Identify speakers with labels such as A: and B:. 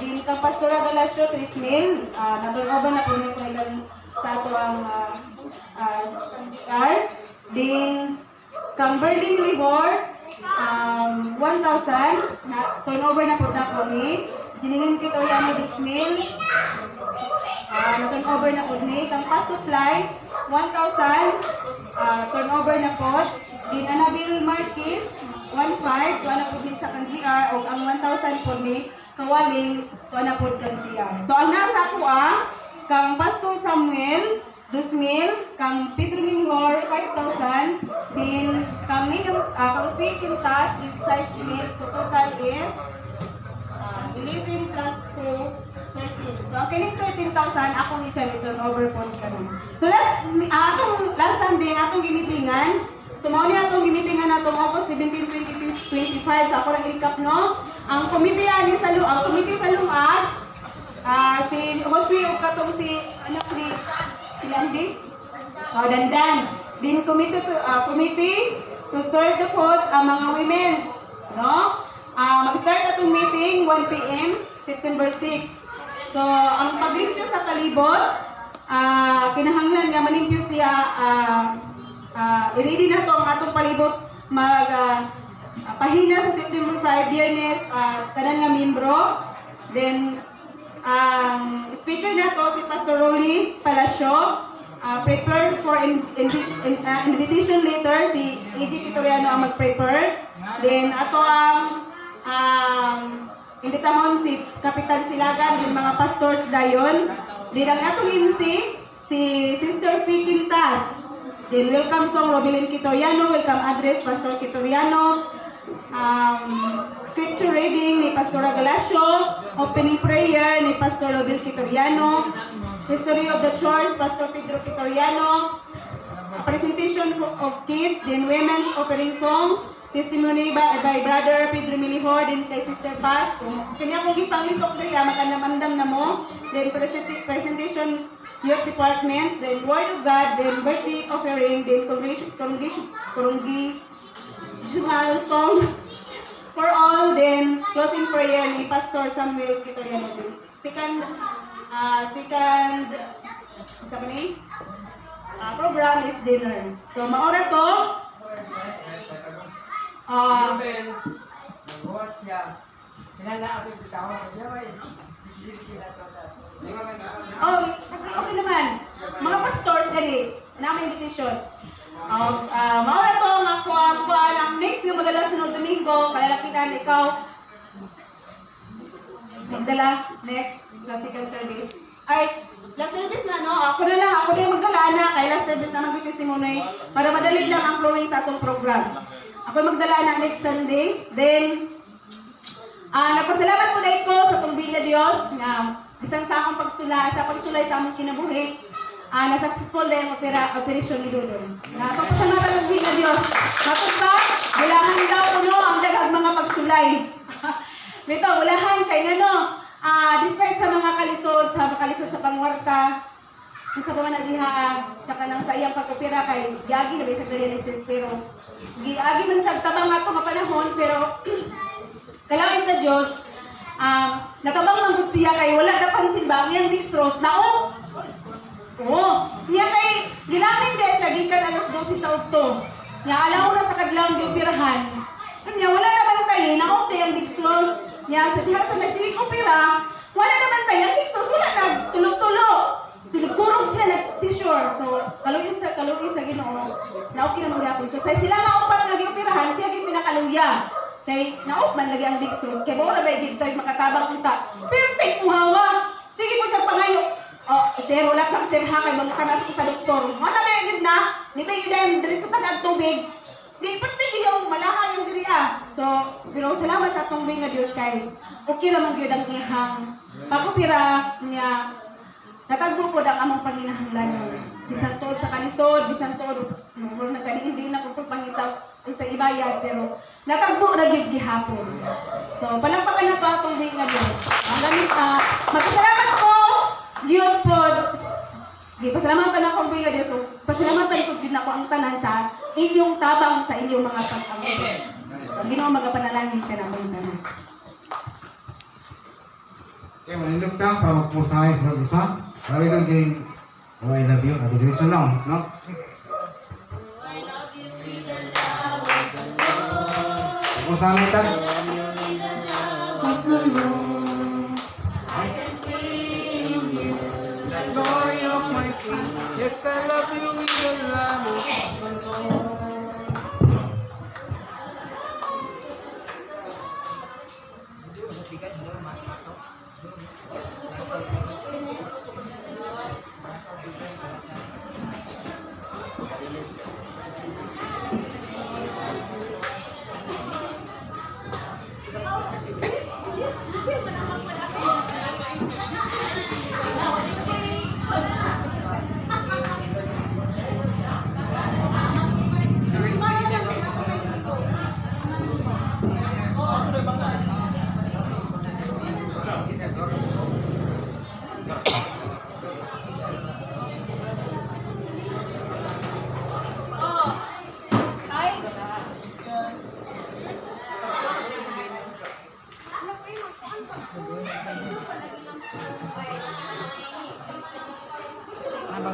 A: Din kang Pastora Galasio, 3,000. Naturnover na po yung kailan sa ato ang GR. Din kang Berlin Reward, 1,000. Turnover na po na po ni. Jiningin kito yan ni 2,000. Turnover na po ni. Kang Pass Supply, 1,000. Turnover na po. Din Annabelle Marchis, 1,500. Tuwa na po ni sa kang GR. O ang 1,000 po ni Kawaling, tuwa na po kang GR. So ang nasa ako kang Pastor Samuel, 2,000, kang Pedro Minhor, 5,000, din kang P. Quintas is 6,000, so total is 11 plus 2, 13. So ang kining 13,000, ako ni siya return over po karon. So last Sunday, atong gimitingan, so mao ni atong gimitingan natong August 17, 2025, so ako lang i-recap no. Ang committee ani sa ang committee sa Lungag, si Josue ug katong si anak ni Landi. Dandan. Din committee to serve the cause ang mga women's, no? Mag-start atong meeting 1 PM September 6. So ang paglimpyo sa kalibot, kinahanglan nga malimpyo siya i-ready na to ang atong palibot pahina sa September 5 Biyernes tanan nga membro. Then speaker na to si Pastor Rolly Palacio. Prepare for invitation letter, si A.G. Vitoriano ang mag-prepare. Then ato ang imbitahon si Kapitan Silagan, yung mga pastors dayon. Then ang atong MC, si Sister P. Quintas. Then welcome song Robilin Vitoriano, welcome address Pastor Vitoriano. Scripture reading ni Pastora Galasio, opening prayer ni Pastor Robil Vitoriano, history of the church Pastor Pedro Vitoriano, presentation of kids, then women's opening song, testimony by Brother Pedro Milihor, then kay Sister Paz. Kanya kong ipanglikop dito, makandam-andam na mo. Then presentation youth department, then word of God, then birthday offering, then congregational song for all, then closing prayer ni Pastor Samuel Vitoriano. Second program is dinner. So maora to okay naman. Mga pastors dali na may invitation. Maura to nga kuan ang next nga magdala sunod Domingo kaya lapitan ikaw magdala next sa second service. Ay, last service na no, ako na yung magdala na kaya last service na mag-testimony para madali lang ang flowing sa atong program. Ako magdala na next Sunday. Then nagpasalamat po na ko sa tumbing na Diyos na bisan sa akong pagsulay sa among kinabuhi. Na-successful na yung operation ni Dudon. Napagpasamatan ng na Diyos. Tapos pa, walahan daw ang daghang mga pagsulay. Dito, walahan kay despite sa mga kalisod sa pangwarta, sa pamanagiha, sa kanang sa iyang pagkopera kay Gagi na sa dialysis, pero Gagi man sa tabang nga mga panahon, pero kalawin sa Diyos, natabang manggod siya kay wala na pansin ba, ngayang distros, niya kay ginamit din siya gikan alas 12 sa okto. Niya alaw na sa kadlawang dioperahan. Niya wala naman tayo na okay ang dextrose. Niya sa diha sa nagsilig opera, wala naman tayo ang dextrose, wala nagtulog-tulog. So nagkurong siya nag-seizure. So kaluya sa Ginoo. Na okay naman gyapon. So sa sila maupat nga gioperahan, siya gyud pinakaluya. Kay naop man lagi ang dextrose. Kay wala ba dito makatabang unta. Pero tay uhawa. Sige po siya pangayo. Sir, wala pa sir ha, kay magkanas ko sa doktor. Wala na yun na, nibay yun din sa tanang tubig. Di, pati yung malahan yung diriya. So, pero salamat sa atong nga Diyos kay okay naman yun ang ihang pagkupira niya. Natagbo po ang among panginahanglan. Bisan to sa kalisod, bisan to, hindi na po pangitaw sa ibayad, pero natagbo na yun gihapon. So, palampakan na to atong nga Diyos. Ang gamit, magpasalamat ko yun po, pasalamatan ako ang buhay Diyos. So, pasalamatan ko din ako ang tanan sa inyong tabang sa inyong mga pag-amot. So, Ginoo magapanalangin ka na mong tanan.
B: Kaya manilog ka para magpusahay sa usa. Sabi doon kay I love you. Ate Jason lang, no? Pusahay ta.
C: Glory of my King. Yes, I love you with the Lamb of God.
A: Size.